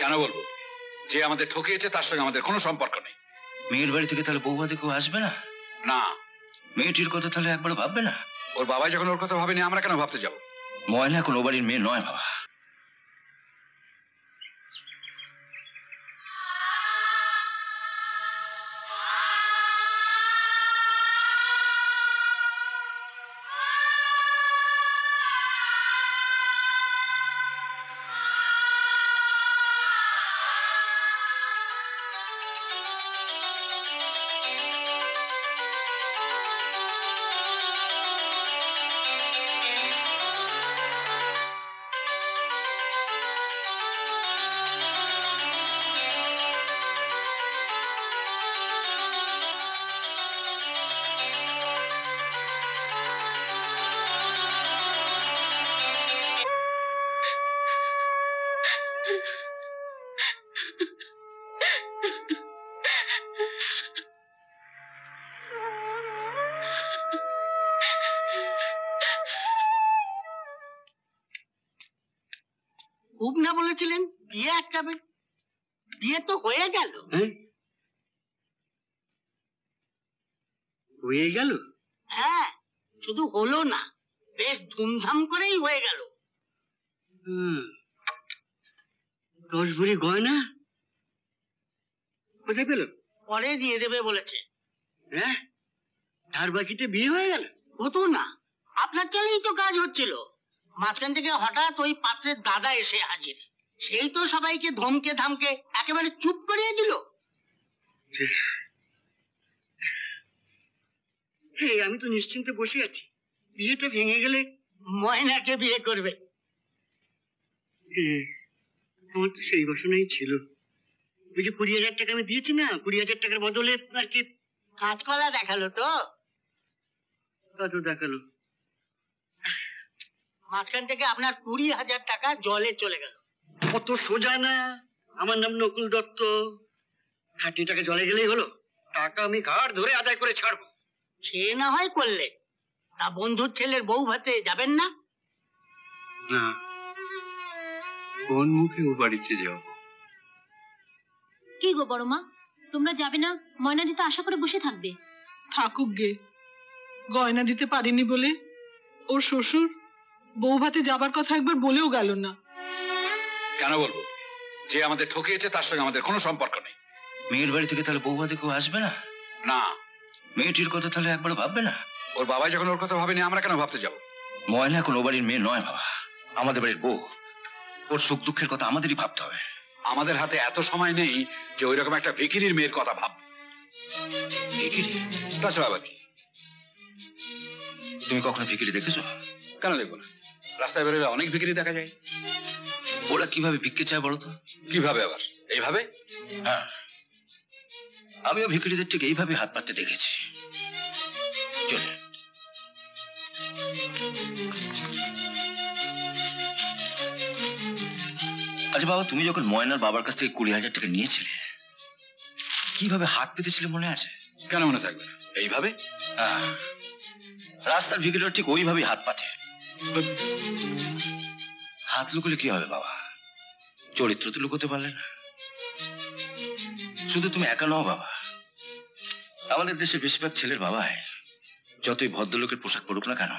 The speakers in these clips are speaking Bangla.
কেন বলবো? যে আমাদের ঠকিয়েছে তার সঙ্গে আমাদের কোনো সম্পর্ক নেই। মেয়ের বাড়ি থেকে তাহলে বৌভাতে কেউ আসবে না? না। মেয়েটির কথা তাহলে একবার ভাববে না? ওর বাবাই যখন ওর কথা ভাবেনি, আমরা কেন ভাবতে যাবো? ময়না এখন ও বাড়ির মেয়ে নয় বাবা। খুব না বলেছিলেন বিয়ে আটকাবেন? বিয়ে তো হয়ে গেল। হয়ে গেল? হ্যাঁ, শুধু হলো না, বেশ ধুমধাম করেই হয়ে গেল। 10 ভরি গয়না কোথায় পেল? পরে দিয়ে দেবে বলেছে। হ্যাঁ, ধার বাকিতে বিয়ে হয়ে গেল? হতো না, আপনার চালেই তো কাজ হচ্ছিল। মাঝখান থেকে হঠাৎ ওই পাত্রের দাদা এসে হাজির। সেই তো সবাইকে ধমকে ধামকে একেবারে চুপ করিয়ে দিল। আমি তো নিশ্চিন্তে বসে আছি। বিয়েটা ভেঙে গেলে ময়নাকে বিয়ে করবে। আমার তো সেই বাসনাই ছিল। ওই যে 20,000 টাকা আমি দিয়েছি না, 20,000 টাকার বদলে আর কি কাঁচকলা দেখালো তো? কত দেখালো? মাঝখান থেকে আপনার 20,000 টাকা জলে চলে গেল। কত সোজা না? আমার নাম নকুল দত্ত। খাঁটি টাকা জলে গেলেই হলো? টাকা আমি ঘাড় ধরে আদায় করে ছাড়বো। সে না হয় করলে, তা বন্ধুর ছেলের বউ ভাতে যাবেন না? না, কোন মুখে ও বাড়িতে যাব? কি গো বড় মা, তোমরা যাবে না? ময়না দিতে আশা করে বসে থাকবে? থাকুক গে, গয়না দিতে পারিনি বলে ওর শ্বশুর বউ ভাতে যাবার কথা একবার বলেও গেল না। কেন বলবো? যে আমাদের ঠকিয়েছে তার সঙ্গে আমাদের কোনো সম্পর্ক নেই। মেয়ের বাড়ি থেকে তাহলে বৌভাতে কেউ আসবে না? না। মেয়েটির কথা তাহলে একবার ভাববে না? ওর বাবাই যখন ওর কথা ভাবেনি, আমরা কেন ভাবতে যাবো? ময়না এখন ও বাড়ির মেয়ে নয় বাবা, আমাদের বাড়ির বউ। ওর সুখ দুঃখের কথা আমাদেরই ভাবতে হবে। আমাদের হাতে এত সময় নেই যে ওই রকম একটা ভিখিরির মেয়ের কথা ভাব। ভিখিরি? তাছাড়া আবার কি? তুমি কখনো ভিখিরি দেখেছো? কেন দেখবো না? রাস্তায় বেরোলে অনেক ভিখিরি দেখা যায়। ওরা কিভাবে ভিক্ষে চায় বলো তো? কিভাবে আবার? এইভাবে? হ্যাঁ, আমিও ভিখিরিদের ঠিক এইভাবে হাত পাততে দেখেছি। চলে আচ্ছা বাবা, তুমি যখন ময়নার বাবার কাছ থেকে 20,000 টাকা নিয়েছিলে, কিভাবে হাত পেতেছিলে মনে আছে? কেন মনে থাকবে না? এইভাবে। হ্যাঁ, রাস্তার ভিখিরিরা ঠিক ওইভাবেই হাত পাতে। হাত লুকোলে কি হবে বাবা? চরিত্র তো লুকোতে পারলে না। শুধু তুমি একা নও বাবা, আমাদের দেশে বেশিরভাগ ছেলের বাবাই যতই ভদ্রলোকের পোশাক পরুক না কেন,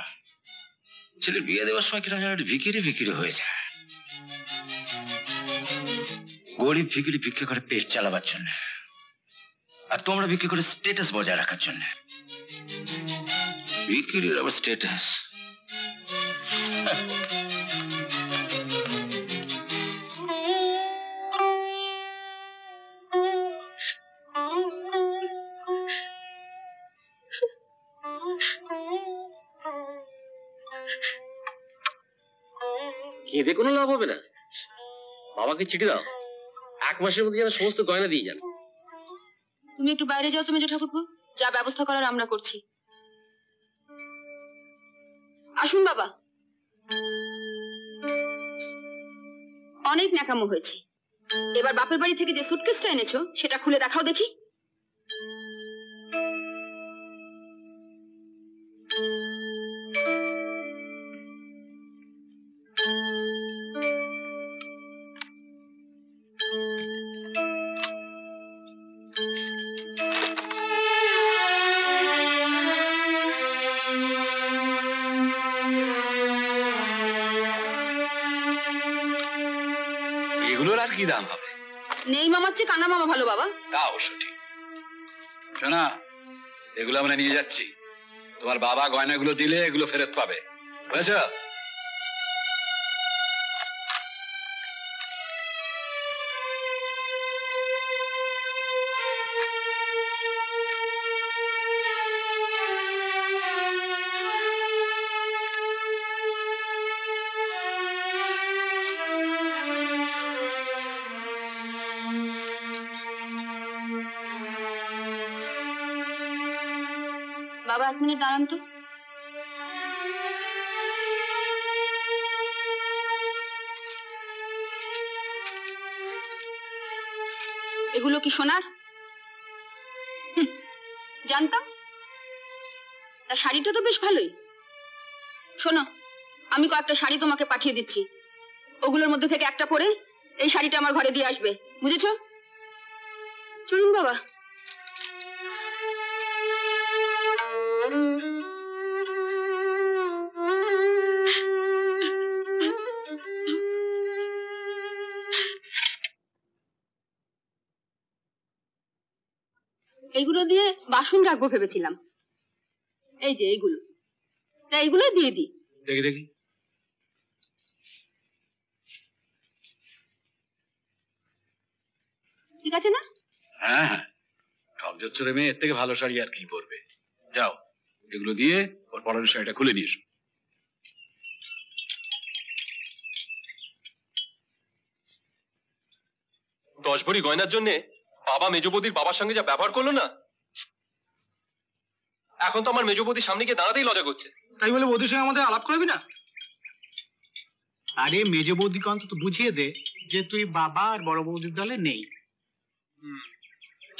ছেলের বিয়ে দেওয়ার সময় কিনা যেন ভিখিরি ভিখিরি হয়ে যায়। গরিব ভিখিরি ভিক্ষে করে পেট চালাবার জন্য, আর তোমরা ভিক্ষে করে স্ট্যাটাস বজায় রাখার জন্য। ভিখিরির আবার স্ট্যাটাস? কেঁদে কোনো লাভ হবে না। বাবাকে চিঠি দাও, 1 মাসের মধ্যে যেন সমস্ত গয়না দিয়ে যান। তুমি একটু বাইরে যাও তো মেজো ঠাকুরপো, যা ব্যবস্থা করার আমরা করছি। আসুন বাবা। অনেক ন্যাকামো হয়েছে, এবার বাপের বাড়ি থেকে যে সুটকেসটা এনেছো সেটা খুলে দেখাও দেখি। এগুলোর আর কি দাম হবে? নেই মামার চেয়ে কানা মামা ভালো বাবা। তা অবশ্য ঠিক। শোনা, এগুলো আমরা নিয়ে যাচ্ছি। তোমার বাবা গয়নাগুলো দিলে এগুলো ফেরত পাবে, বুঝেছ? বাবা 1 মিনিট দাঁড়ান তো। এগুলো কি সোনার? জানতাম। তা শাড়িটা তো বেশ ভালোই। শোনো, আমি কয়েকটা শাড়ি তোমাকে পাঠিয়ে দিচ্ছি, ওগুলোর মধ্যে থেকে একটা পরে এই শাড়িটা আমার ঘরে দিয়ে আসবে, বুঝেছো? চলুন বাবা। এইগুলো দিয়ে বাসন রাখবো ভেবেছিলাম, এই যে এইগুলো, তা এইগুলো দিয়ে দিই। দেখি দেখি। ঠিক আছে না? হ্যাঁ হ্যাঁ, ঠক জচ্চরে মেয়ে এর থেকে ভালো শাড়ি আর কি পরবে। যাও, এগুলো দিয়ে ওর পরনের শাড়িটা খুলে নিয়ে এসো। দশ ভরি গয়নার জন্য বাবা মেজবৌদির বাবার সঙ্গে যা ব্যবহার করলো না, এখন তো আমার মেজবৌদির সামনে গিয়ে দাঁড়াতেই লজ্জা করছে। তাই বলে বৌদির সঙ্গে আমাদের আলাপ করবি না? আরে মেজ বৌদিকে অন্তত বুঝিয়ে দে যে তুই বাবা আর বড় বৌদির দলে নেই।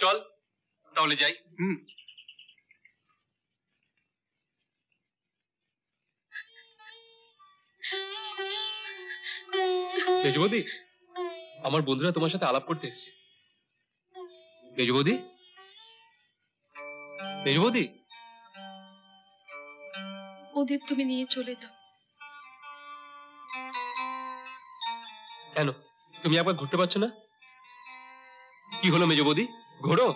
চল তাহলে যাই। মেজবৌদি, আমার বন্ধুরা তোমার সাথে আলাপ করতে এসেছে। মেজবৌদি, মেজবৌদি। ওদের তুমি নিয়ে চলে যাও। কেন, তুমি একবার ঘুরতে পারছো না? কি হলো মেজবৌদি, ঘোরো।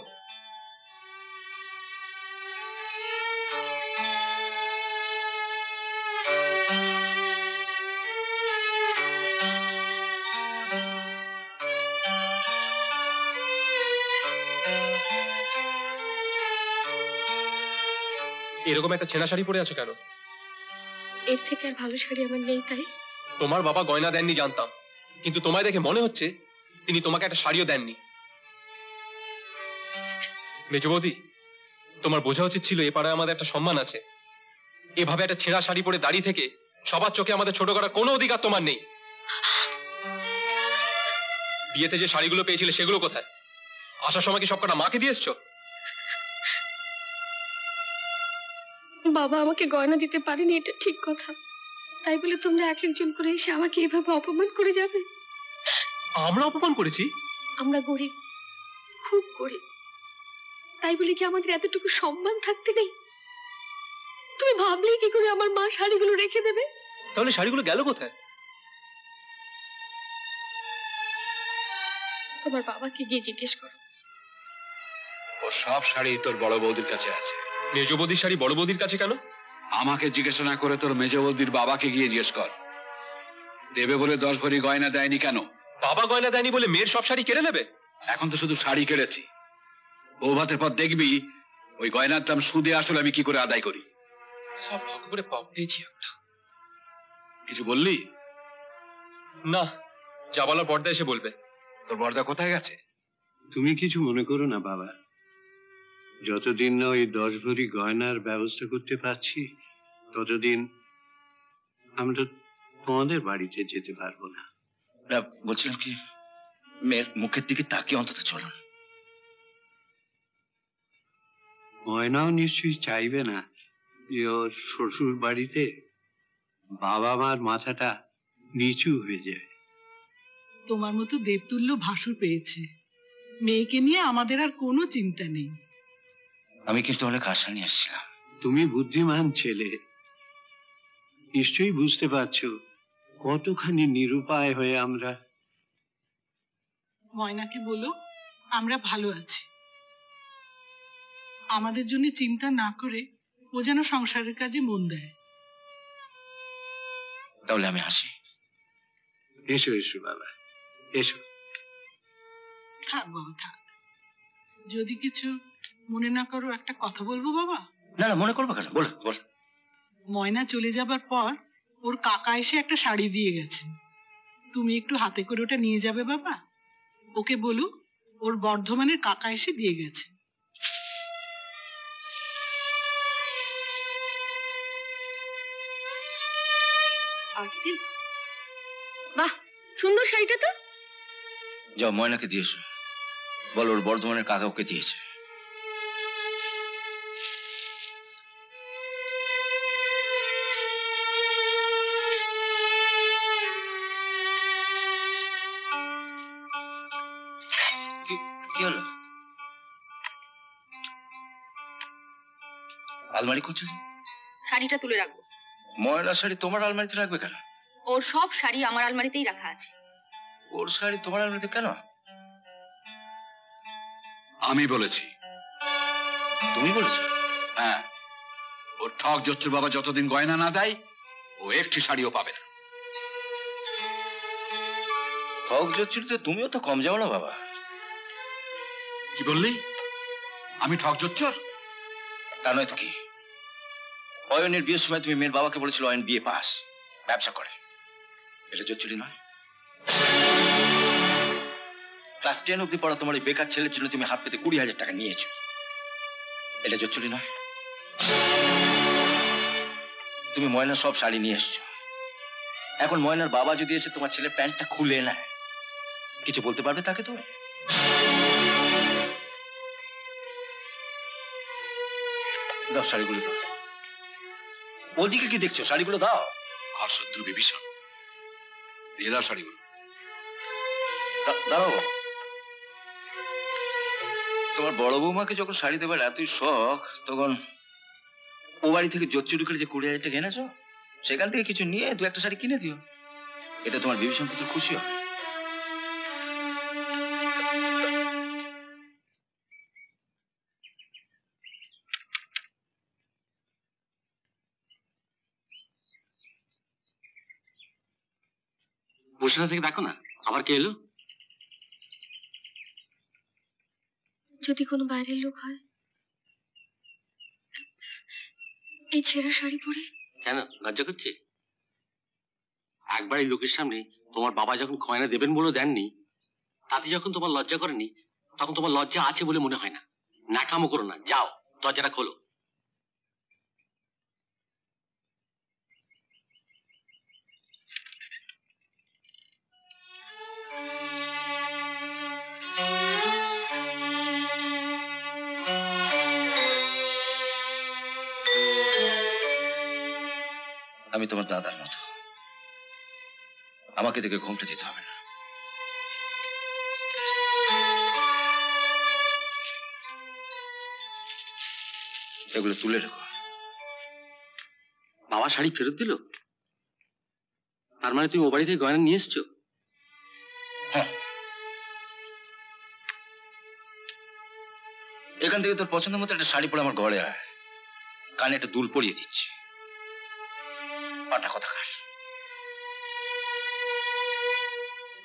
এরকম একটা ছেঁড়া শাড়ি পরে আছো কেন? এর থেকে আর ভালো শাড়ি আমার নেই, তাই। তোমার বাবা গয়না দেননি জানতাম, কিন্তু তোমায় দেখে মনে হচ্ছে তিনি তোমাকে একটা শাড়িও দেননি। মেজবৌদি, তোমার বোঝা উচিত ছিল এ পাড়ায় আমাদের একটা সম্মান আছে। এভাবে একটা ছেঁড়া শাড়ি পরে দাঁড়িয়ে থেকে সবার চোখে আমাদের ছোট করার কোনো অধিকার তোমার নেই। বিয়েতে যে শাড়িগুলো পেয়েছিলে সেগুলো কোথায়? আসার সময় কি সব কটা মাকে দিয়ে এসছো? বাবা আমাকে গয়না দিতে পারেনি, এটা ঠিক কথা, তাই বলে তোমরা এক একজন করে এসে আমাকে এভাবে অপমান করে যাবে? আমরা অপমান করেছি? আমরা গরিব, খুব গরিব, তাই বলে কি আমাদের এতটুকু সম্মান থাকতে নেই? তুমি ভাবলে কি করে আমার মা শাড়িগুলো রেখে দেবে? তাহলে শাড়িগুলো গেল কোথায়? তোমার বাবাকে গিয়ে জিজ্ঞেস করো। ও সব শাড়ি তোর বড় বৌদির কাছে আছে। মেজ বৌদির শাড়ি বড় বৌদির কাছে কেন? আমাকে জিজ্ঞাসা না করে তোর মেজ বৌদির বাবাকে গিয়ে জিজ্ঞেস কর, দেবে বলে 10 ভরি গয়না দেয়নি কেন? বাবা গয়না দেয়নি বলে মেয়ের সব শাড়ি কেড়ে নেবে? এখন তো শুধু শাড়ি কেড়েছি, বউ ভাতের পর দেখবি ওই গয়নার দাম সুদে আসলে আমি কি করে আদায় করি। সব ভাগ করে পাপ পেয়েছি একটা। কিছু বললি না, যা বলার পর্দা এসে বলবে। তোর বর্দা কোথায় গেছে? তুমি কিছু মনে করো না বাবা, যতদিন না ওই 10 ভরি গয়নার ব্যবস্থা করতে পারছি ততদিন আমরা তোমাদের বাড়িতে যেতে পারবো না। বলছিলাম কি, মেয়ের মুখের দিকে তাকিয়ে অন্তত চলুন। ময়নাও নিশ্চয়ই চাইবে না যে ওর শ্বশুর বাড়িতে বাবা মার মাথাটা নিচু হয়ে যায়। তোমার মতো দেবতুল্য ভাসুর পেয়েছে, মেয়েকে নিয়ে আমাদের আর কোনো চিন্তা নেই। আমি কিন্তু অনেক আশা নিয়ে এসেছিলাম। তুমি বুদ্ধিমান ছেলে, নিশ্চয়ই বুঝতে পারছো কতখানি নিরুপায় হয়ে আমরা ময়নাকে বলো আমরা ভালো আছি, আমাদের জন্য চিন্তা না করে ও যেন সংসারের কাজে মন দেয়। তাহলে আমি আসি। এসো এসো বাবা, এসো। থাক বাবা থাক, যদি কিছু মনে না করো একটা কথা বলবো বাবা। না না, মনে করবো কেন, বল বল। ময়না চলে যাবার পর ওর কাকা এসে একটা শাড়ি দিয়ে গেছেন, তুমি একটু হাতে করে ওটা নিয়ে যাবে বাবা। ওকে বলো ওর বর্ধমানের কাকা এসে দিয়ে গেছে। বাহ, সুন্দর শাড়িটা তো। যাও ময়নাকে দিয়েছো, বল ওর বর্ধমানের কাকা ওকে দিয়েছে। কি হলো? আলমারি খুঁজছো? শাড়িটা তুলে রাখবো। ময়নার শাড়ি তোমার আলমারিতে রাখবে কেন? ওর সব শাড়ি আমার আলমারিতেই রাখা আছে। ওর শাড়ি তোমার আলমারিতে কেন? আমি বলেছি। তুমি বলেছো? হ্যাঁ, ওর ঠক জচ্চুর বাবা যতদিন গয়না না দেয় ও একটি শাড়িও পাবে না। ঠক জচ্চুরিতে তুমিও তো কম যাও না বাবা। কি বললি? আমি ঠক জচ্চুর? তা নয় তো কি। অয়নের বিয়ের সময় তুমি মেয়ের বাবাকে বলেছিল অয়ন বিয়ে পাস, ব্যবসা করে, এটা জচ্চুরি নয়? ক্লাস 10 অব্দি পড়া তোমার এই বেকার ছেলের জন্য তুমি হাত পেতে 20,000 টাকা নিয়েছো, এটা জচ্চুরি নয়? তুমি ময়নার সব শাড়ি নিয়ে এসছো, এখন ময়নার বাবা যদি এসে তোমার ছেলের প্যান্টটা খুলে নেয়, কিছু বলতে পারবে তাকে তুমি? দাও শাড়িগুলো দাও। ওদিকে কি দেখছো? শাড়িগুলো দাও। আর শত্রু বিভীষণ, দিয়ে দাও শাড়িগুলো। দাঁড়াও, তোমার বড় বৌমাকে যখন শাড়ি দেবার এতই শখ, তখন ও বাড়ি থেকে জচ্চুরি করে যে 20,000 টাকা এনেছো, সেখান থেকে কিছু নিয়ে 2-1টা শাড়ি কিনে দিও, এতে তোমার বিভীষণ পুত্র খুশি হবে। বসে থেকে দেখো না আবার কে এলো। যদি কোনো বাইরের লোক হয়, এই ছেঁড়া শাড়ি পরে? কেন লজ্জা করছে? একবার এই লোকের সামনে তোমার বাবা যখন গয়না দেবেন বলে দেননি, তাতে যখন তোমার লজ্জা করেনি, তখন তোমার লজ্জা আছে বলে মনে হয় না। ন্যাকামো করো না, যাও দরজাটা খোলো। আমি তোমার দাদার মতো, আমাকে দেখে ঘুমটা দিতে হবে না। এগুলো তুলে রেখো। বাবা শাড়ি ফেরত দিল? তার মানে তুমি ও বাড়ি থেকে গয়না নিয়ে এসছো? হ্যাঁ, এখান থেকে তোর পছন্দ মতো একটা শাড়ি পরে আমার ঘরে আয়, কানে একটা দুল পরিয়ে দিচ্ছি। পাটা কোথাকার,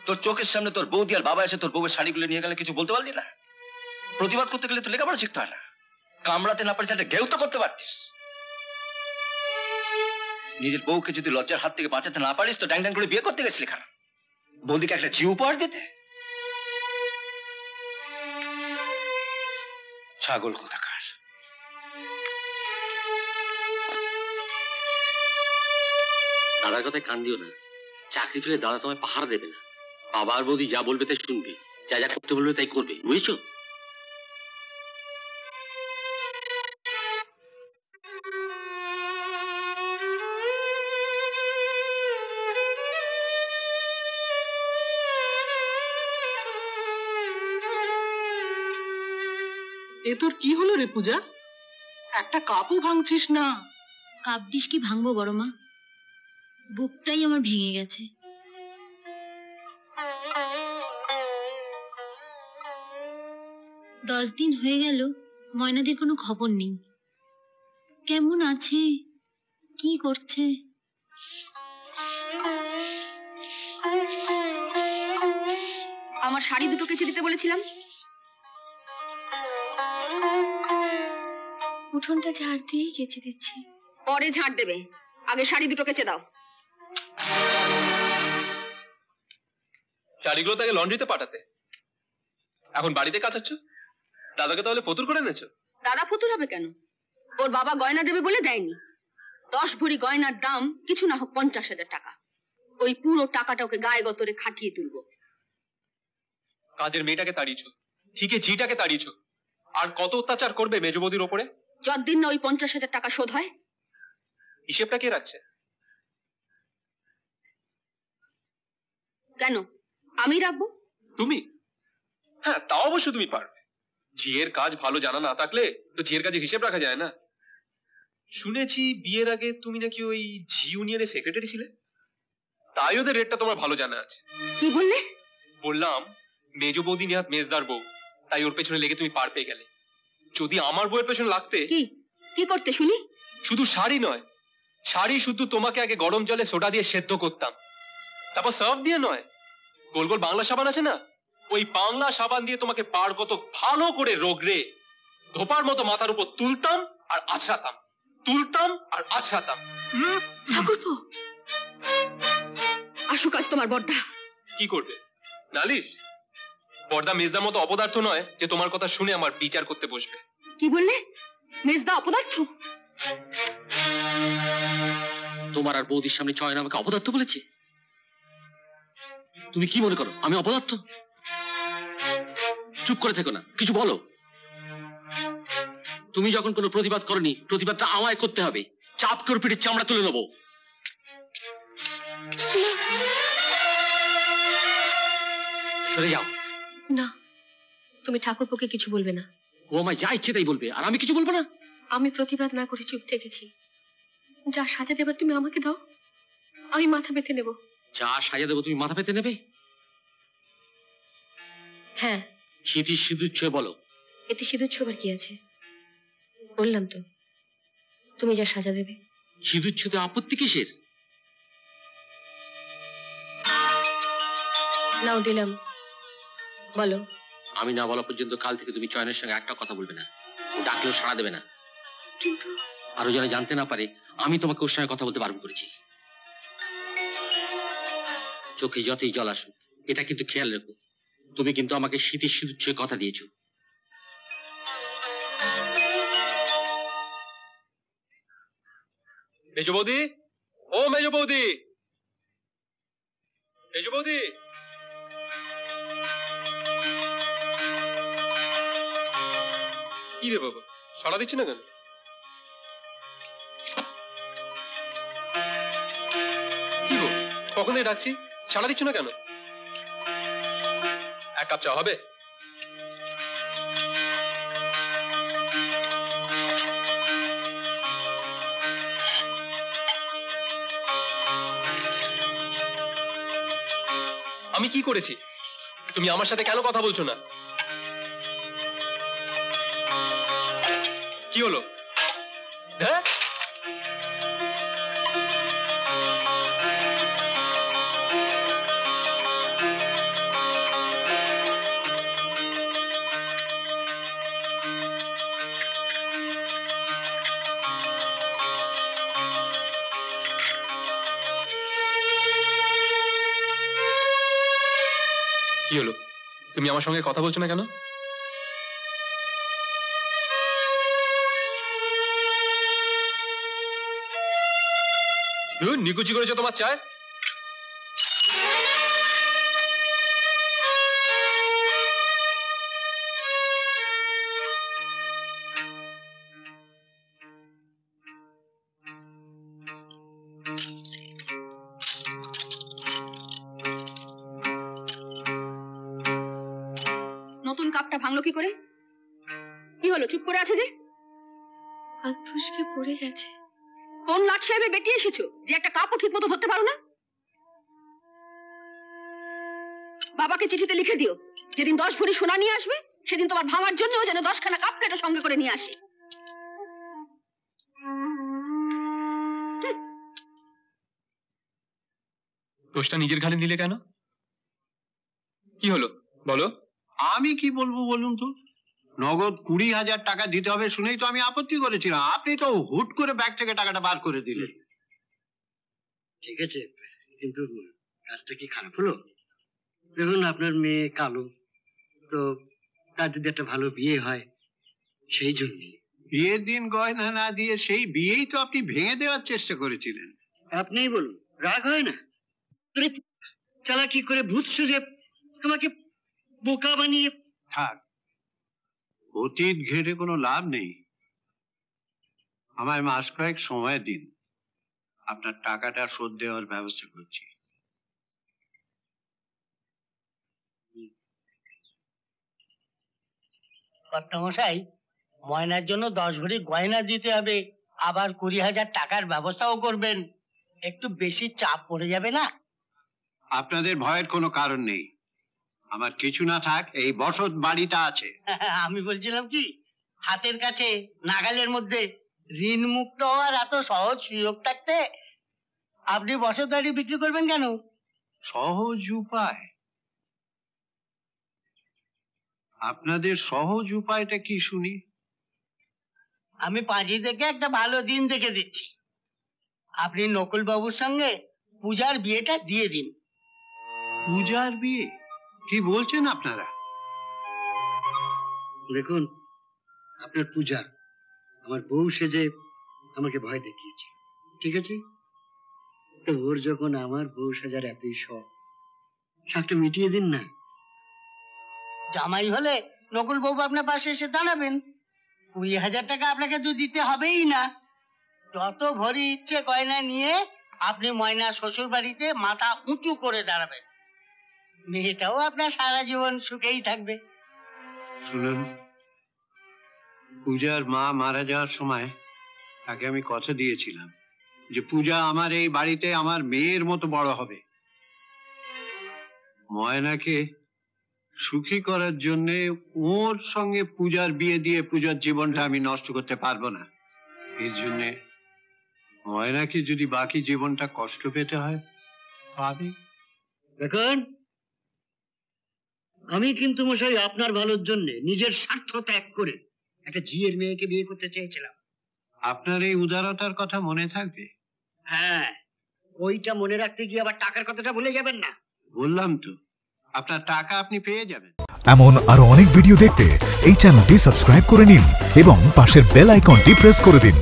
তোর চোখের সামনে তোর বৌদি আর বাবা এসে তোর বউয়ের শাড়িগুলো নিয়ে গেলে কিছু বলতে পারলি না? প্রতিবাদ করতে গেলে তো লেখাপড়া শিখতে হয় না, কামড়াতে না পারিস একটা ঘেউ তো করতে পারতিস। নিজের বউকে যদি লজ্জার হাত থেকে বাঁচাতে না পারিস তো ড্যাং ড্যাং করে বিয়ে করতে গেছিলি কেন? বৌদিকে একটা ঝি উপহার দিতে? ছাগল কোথাকার। দাদার কথায় কান দিও না, চাকরি ফেলে দাদা তোমায় পাহারা দেবে না। বাবা আর বৌদি যা বলবে তাই শুনবে, যা যা করতে বলবে তাই করবে, বুঝেছো? এ তোর কি হলো রে পূজা? একটা কাপও ভাঙছিস না। কাপ ডিশ কি ভাঙবো বড় মা, বুকটাই আমার ভেঙে গেছে। 10 দিন হয়ে গেল ময়নাদের কোনো খবর নেই। কেমন আছে, কি করছে? আমার শাড়ি দুটো কেচে দিতে বলেছিলাম। উঠোনটা ঝাড় দিয়েই কেচে দিচ্ছি। পরে ঝাড় দেবে, আগে শাড়ি দুটো কেচে দাও। শাড়িগুলো তাকে লন্ড্রিতে পাঠাতে, এখন বাড়িতে কাচাচ্ছ। দাদাকে তাহলে ফতুর করে এনেছো? দাদা ফতুর হবে কেন? ওর বাবা গয়না দেবে বলে দেয়নি। 10 ভরি গয়নার দাম কিছু না হোক 50,000 টাকা। ওই পুরো টাকাটা ওকে গায়ে গতরে খাটিয়ে তুলবো। কাজের মেয়েটাকে তাড়িয়েছো, ঠিকই ঝিটাকে তাড়িয়েছো, আর কত অত্যাচার করবে মেজবৌদির ওপরে? যতদিন না ওই 50,000 টাকা শোধ হয়। হিসেবটা কে রাখছে? কেন আমি রাখবো? তুমি? হ্যাঁ, তাও অবশ্য তুমি পারবে। ঝিয়ের কাজ ভালো জানা না থাকলে তো ঝিয়ের কাজে হিসেব রাখা যায় না। শুনেছি বিয়ের আগে তুমি নাকি ওই ঝি ইউনিয়নের সেক্রেটারি ছিলে, তাই ওদের রেটটা তোমার ভালো জানা আছে। কি বললে? বললাম মেজ বৌদি নেহাত মেজদার বউ, তাই ওর পেছনে লেগে তুমি পার পেয়ে গেলে। যদি আমার বউয়ের পেছনে লাগতে। কি কি করতে শুনি? শুধু শাড়ি নয়, শাড়ি শুধু তোমাকে আগে গরম জলে সোডা দিয়ে সেদ্ধ করতাম, তারপর সার্ফ দিয়ে নয়, গোল গোল বাংলা সাবান আছে না, ওই বাংলা সাবান দিয়ে তোমাকে পার কত ভালো করে রোগড়ে ধোপার মতো মাথার উপর তুলতাম আর আছড়াতাম, তুলতাম আর আছড়াতাম। ঠাকুরপো, আসুক আজ তোমার বর্দা। কি করবে? নালিশ? বর্দা মেজদার মতো অপদার্থ নয় যে তোমার কথা শুনে আমার বিচার করতে বসবে। কি বললে? মেজদা অপদার্থ? তোমার আর বৌদির সামনে চয়ন আমাকে অপদার্থ বলেছে? তুমি কি মনে করো আমি অপদার্থ? চুপ করে থেকো না, কিছু বলো। তুমি যখন কোনো প্রতিবাদ করনি, প্রতিবাদটা আমায় করতে হবে। চাপ করে পিঠের চামড়া তুলে নেবো। সরে যাও। না, তুমি ঠাকুরপোকে কিছু বলবে না। ও আমায় যা ইচ্ছে তাই বলবে, আর আমি কিছু বলবো না? আমি প্রতিবাদ না করে চুপ থেকেছি। যা সাজা দেবার তুমি আমাকে দাও, আমি মাথা পেতে নেব। যা সাজা দেবো তুমি মাথা পেতে নেবে? হ্যাঁ। স্মৃতি সিঁদুর ছুঁয়ে বলো। এতে সিঁদুর ছোবার কি আছে? বললাম তো, তুমি যা সাজা দেবে। সিঁদুর ছুঁতে আপত্তি কিসের? নাও দিলাম, বলো। আমি না বলা পর্যন্ত কাল থেকে তুমি চয়নের সঙ্গে একটা কথা বলবে না। ও ডাকলেও সাড়া দেবে না। কিন্তু আরো যেন জানতে না পারে আমি তোমাকে ওর সঙ্গে কথা বলতে বারণ করেছি। চোখে যতই জল আসুক, এটা কিন্তু খেয়াল রেখো, তুমি কিন্তু আমাকে স্মৃতির সিঁদুর ছুঁয়ে কথা দিয়েছো। মেজ বৌদি, ও মেজ বৌদি, মেজ বৌদি। কি রে বাবা, সাড়া দিচ্ছি না কেন? কি গো, কখন থেকে ডাকছি, সাড়া দিচ্ছ না কেন? এক কাপ চা হবে? আমি কি করেছি? তুমি আমার সাথে কেন কথা বলছো না? কি হলো? হ্যাঁ, কি হলো? তুমি আমার সঙ্গে কথা বলছো না কেন? নিকুচি করেছো তোমার চায়? নতুন কাপটা ভাঙলো কি করে? কি হলো, চুপ করে আছো যে? হাত ফসকে পড়ে গেছে। কোন লাট সাহেবের বেটি এসেছো যে একটা কাপও ঠিক মতো ধরতে পারো না? বাবাকে চিঠিতে লিখে দিও, যেদিন 10 ভরি সোনা নিয়ে আসবে সেদিন তোমার ভাঙার জন্যও যেন 10খানা কাপ প্লেটও সঙ্গে করে নিয়ে আসে। দোষটা নিজের ঘাড়ে নিলে কেন? কি হলো বলো? আমি কি বলবো বলুন তো? নগদ 20,000 টাকা দিতে হবে শুনেই তো আমি আপত্তি করেছিলাম, আপনি তো হুট করে ব্যাগ থেকে টাকাটা বার করে দিলেন। ঠিক আছে, কিন্তু কাজটা কি খারাপ হলো? দেখুন, আপনার মেয়ে কালো, তো তার যদি একটা ভালো বিয়ে হয়, সেই জন্যই। বিয়ের দিন গয়না না দিয়ে সেই বিয়েই তো আপনি ভেঙে দেওয়ার চেষ্টা করেছিলেন। আপনিই বলুন, রাগ হয় না? চালাকি করে ভূত সেজে আমাকে বোকা বানিয়ে। থাক, অতীত ঘেটে কোনো লাভ নেই। আমায় মাস কয়েক সময় দিন, আপনার টাকাটা শোধ দেওয়ার ব্যবস্থা করছি। কর্তামশাই, ময়নার জন্য 10 ভরি গয়না দিতে হবে, আবার 20,000 টাকার ব্যবস্থাও করবেন। একটু বেশি চাপ পড়ে যাবে না? আপনাদের ভয়ের কোনো কারণ নেই। আমার কিছু না থাক, এই বসত বাড়িটা আছে। আমি বলছিলাম কি, হাতের কাছে নাগালের মধ্যে ঋণ মুক্ত হওয়ার এত সহজ সুযোগ থাকতে আপনি বসত বাড়ি বিক্রি করবেন কেন? সহজ উপায়? আপনাদের সহজ উপায়টা কি শুনি? আমি পাঁজি থেকে একটা ভালো দিন দেখে দিচ্ছি। আপনি নকুল বাবুর সঙ্গে পূজার বিয়েটা দিয়ে দিন। পূজার বিয়ে? কি বলছেন আপনারা? দেখুন, আপনার পূজা আমার বউ সেজে আমাকে ভয় দেখিয়েছে, ঠিক আছে? তো ওর যখন আমার বউ সাজার এতই শখ, শখটা মিটিয়ে দিন না। জামাই হলে নকুল বাবু আপনার পাশে এসে দাঁড়াবেন। 20,000 টাকা আপনাকে তো দিতে হবেই না। যত ভরি ইচ্ছে গয়না নিয়ে আপনি ময়না শ্বশুর বাড়িতে মাথা উঁচু করে দাঁড়াবেন। মেয়েটাও আপনার সারা জীবন সুখেই থাকবে। শুনুন, পূজার মা মারা যাওয়ার সময় তাকে আমি কথা দিয়েছিলাম যে পূজা আমার এই বাড়িতে আমার মেয়ের মতো বড় হবে। ময়নাকে সুখী করার জন্য ওর সঙ্গে পূজার বিয়ে দিয়ে পূজার জীবনটা আমি নষ্ট করতে পারবো না। এই জন্য ময়নাকে যদি বাকি জীবনটা কষ্ট পেতে হয়, পাবে। দেখুন, আমি কিন্তু মশাই আপনার ভালোর জন্য নিজের স্বার্থ ত্যাগ করে একটা ঝিয়ের মেয়েকে বিয়ে করতে চেয়েছিলাম। আপনার এই উদারতার কথা মনে থাকবে? হ্যাঁ, ওইটা মনে রাখতে গিয়ে আবার টাকার কথাটা ভুলে যাবেন না। বললাম তো, আপনার টাকা আপনি পেয়ে যাবেন। এমন আরো অনেক ভিডিও দেখতে এই চ্যানেলটি সাবস্ক্রাইব করে নিন এবং পাশের বেল আইকনটি প্রেস করে দিন।